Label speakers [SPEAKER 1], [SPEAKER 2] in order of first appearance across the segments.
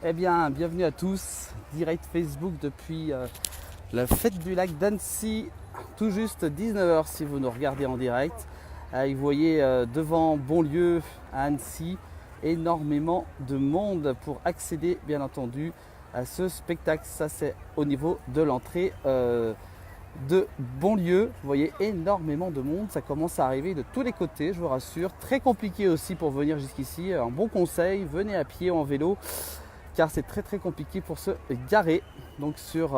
[SPEAKER 1] Eh bien, bienvenue à tous, direct Facebook depuis la fête du lac d'Annecy, tout juste 19h si vous nous regardez en direct. Vous voyez devant Bonlieu à Annecy, énormément de monde pour accéder bien entendu à ce spectacle. Ça c'est au niveau de l'entrée de Bonlieu. Vous voyez énormément de monde, ça commence à arriver de tous les côtés, je vous rassure. Très compliqué aussi pour venir jusqu'ici. Un bon conseil, venez à pied ou en vélo, car c'est très compliqué pour se garer. Donc sur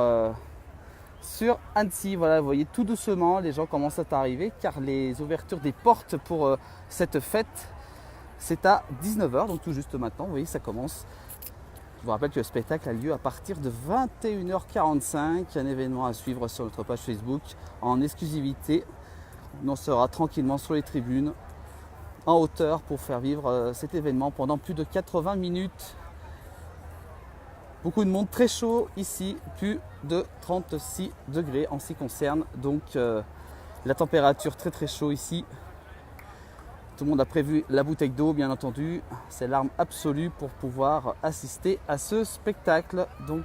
[SPEAKER 1] Annecy, voilà, vous voyez tout doucement, les gens commencent à arriver, car les ouvertures des portes pour cette fête, c'est à 19h, donc tout juste maintenant, vous voyez, ça commence. Je vous rappelle que le spectacle a lieu à partir de 21h45, un événement à suivre sur notre page Facebook en exclusivité. On sera tranquillement sur les tribunes, en hauteur, pour faire vivre cet événement pendant plus de 80 minutes. Beaucoup de monde, très chaud ici, plus de 36 degrés en ce qui concerne. Donc la température très chaud ici. Tout le monde a prévu la bouteille d'eau, bien entendu. C'est l'arme absolue pour pouvoir assister à ce spectacle. Donc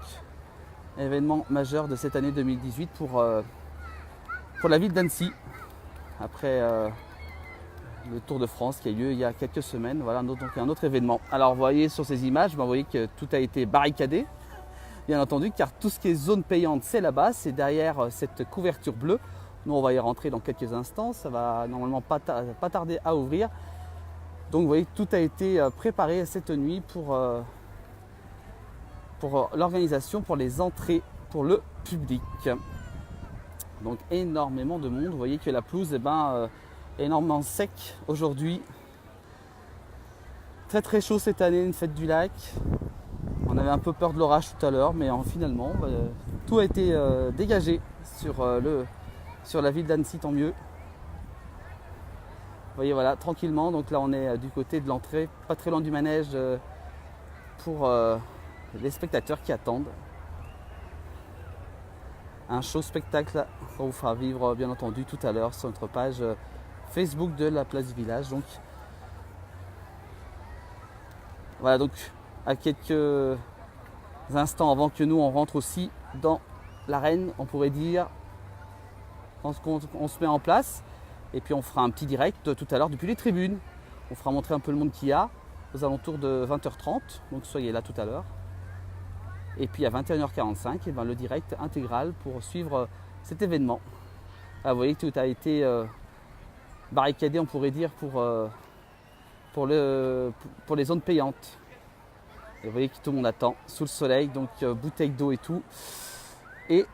[SPEAKER 1] événement majeur de cette année 2018 pour la ville d'Annecy. Après le Tour de France qui a eu lieu il y a quelques semaines, voilà donc un autre événement. Alors vous voyez sur ces images, vous voyez que tout a été barricadé, bien entendu, car tout ce qui est zone payante c'est là-bas, c'est derrière cette couverture bleue. Nous on va y rentrer dans quelques instants, ça va normalement pas tarder à ouvrir. Donc vous voyez tout a été préparé cette nuit pour l'organisation, pour les entrées, pour le public. Donc énormément de monde, vous voyez que la pelouse énormément sec aujourd'hui. Très chaud cette année, une fête du lac. On avait un peu peur de l'orage tout à l'heure, mais finalement tout a été dégagé sur la ville d'Annecy, tant mieux. Vous voyez, voilà, tranquillement. Donc là on est du côté de l'entrée, pas très loin du manège, pour les spectateurs qui attendent. Un show spectacle qu'on vous fera vivre bien entendu tout à l'heure sur notre page Facebook de la place du village. Donc voilà, donc à quelques instants avant que nous on rentre aussi dans l'arène, on pourrait dire, on se met en place et puis on fera un petit direct tout à l'heure depuis les tribunes. On fera montrer un peu le monde qu'il y a aux alentours de 20h30, donc soyez là tout à l'heure. Et puis à 21h45, et le direct intégral pour suivre cet événement. Ah, vous voyez que tout a été barricadé, on pourrait dire, pour les zones payantes. Et vous voyez que tout le monde attend sous le soleil, donc bouteille d'eau et tout. Et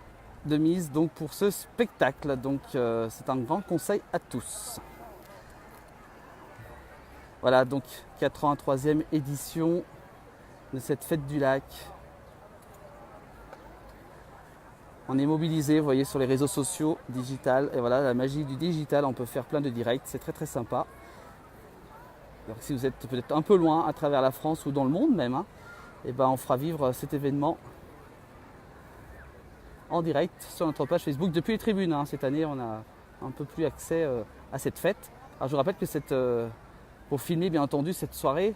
[SPEAKER 1] de mise donc pour ce spectacle. Donc c'est un grand conseil à tous. Voilà, donc 83e édition de cette fête du lac. On est mobilisé, vous voyez, sur les réseaux sociaux, digital. Et voilà, la magie du digital, on peut faire plein de directs, c'est très sympa. Alors si vous êtes peut-être un peu loin à travers la France ou dans le monde même, on fera vivre cet événement en direct sur notre page Facebook depuis les tribunes. Cette année, on a un peu plus accès à cette fête. Alors je vous rappelle que pour filmer bien entendu cette soirée,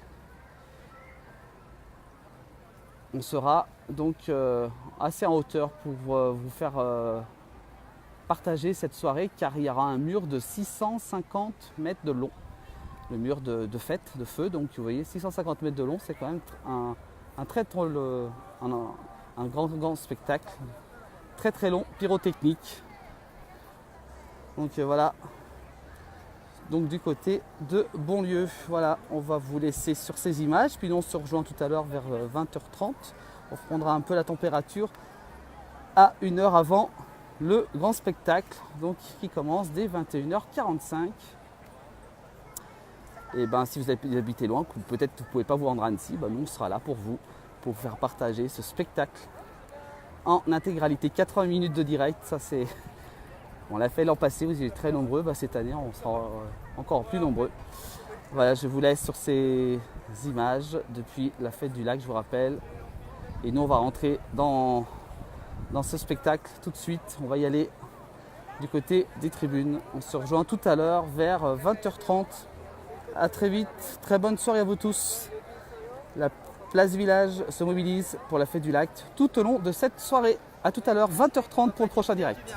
[SPEAKER 1] on sera donc assez en hauteur pour vous faire partager cette soirée, car il y aura un mur de 650 mètres de long. Le mur de fête, de feu, donc vous voyez 650 mètres de long, c'est quand même un grand spectacle, très long, pyrotechnique. Donc voilà, donc du côté de Bonlieu. Voilà, on va vous laisser sur ces images, puis nous on se rejoint tout à l'heure vers 20h30. On reprendra un peu la température à une heure avant le grand spectacle, donc qui commence dès 21h45. Et si vous habitez loin, peut-être que vous ne pouvez pas vous rendre à Annecy, nous on sera là pour vous faire partager ce spectacle en intégralité. 80 minutes de direct, ça c'est... On l'a fait l'an passé, vous étiez très nombreux, cette année on sera encore plus nombreux. Voilà, je vous laisse sur ces images depuis la fête du lac, je vous rappelle. Et nous on va rentrer dans ce spectacle tout de suite. On va y aller du côté des tribunes. On se rejoint tout à l'heure vers 20h30. A très vite, très bonne soirée à vous tous. La place village se mobilise pour la fête du lac tout au long de cette soirée. A tout à l'heure, 20h30 pour le prochain direct.